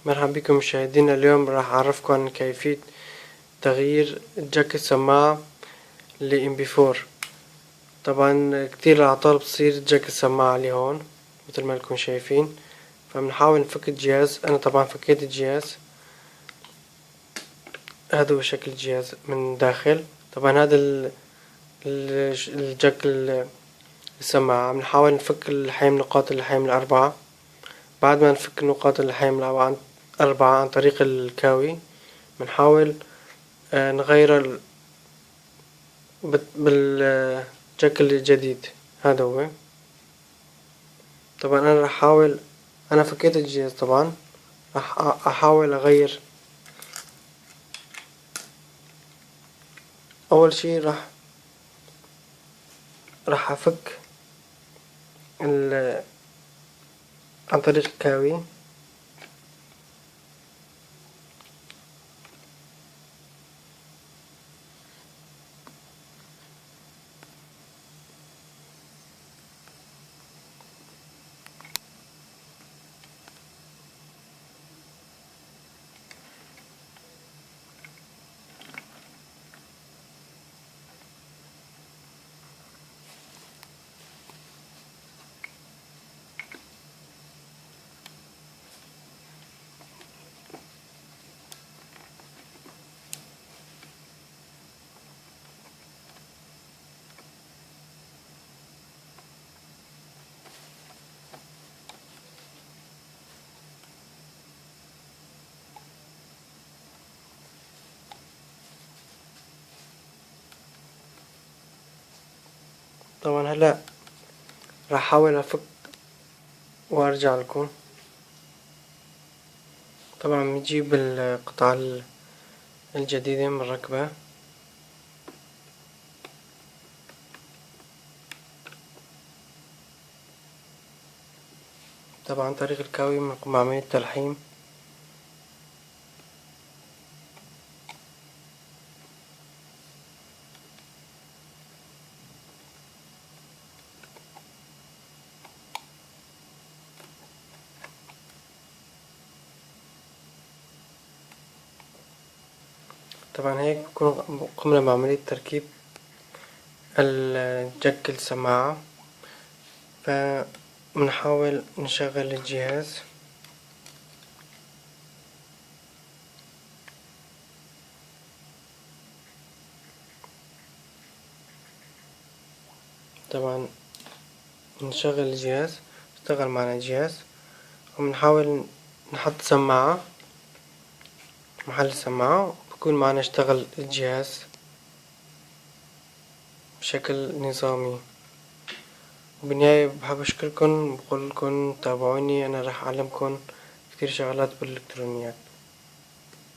مرحبا بكم مشاهدينا. اليوم راح أعرفكم عن كيفية تغيير جاك السماعة ل MP4. طبعا كتير الأعطال بتصير جاك السماعة اللي هون مثل ما لكم شايفين، فبنحاول نفك الجهاز. أنا طبعا فكيت الجهاز، هذا هو شكل الجهاز من داخل. طبعا هذا الجاك السماعة. بنحاول نفك نقاط اللحام الأربعة. بعد ما نفك نقاط اللحام الأربعة عن طريق الكاوي، بنحاول نغير بالجاك الجديد. هذا هو. طبعا انا راح احاول، انا فكيت الجهاز طبعا، راح احاول اغير. اول شي راح افك عن طريق الكاوي. طبعا هلا راح احاول افك وارجع لكم. طبعا بنجيب القطعة الجديدة بنركبها. طبعا عن طريق الكاوي بنقوم بعملية تلحيم. طبعا هيك قمنا بعملية تركيب الجاك السماعة. فبنحاول نشغل الجهاز. طبعا نشغل الجهاز، اشتغل معنا الجهاز، وبنحاول نحط سماعة محل السماعة، بكون معنا اشتغل الجهاز بشكل نظامي. وبالنهاية بحب أشكركن، بقولكن تابعوني، أنا راح أعلمكن كتير شغلات بالإلكترونيات.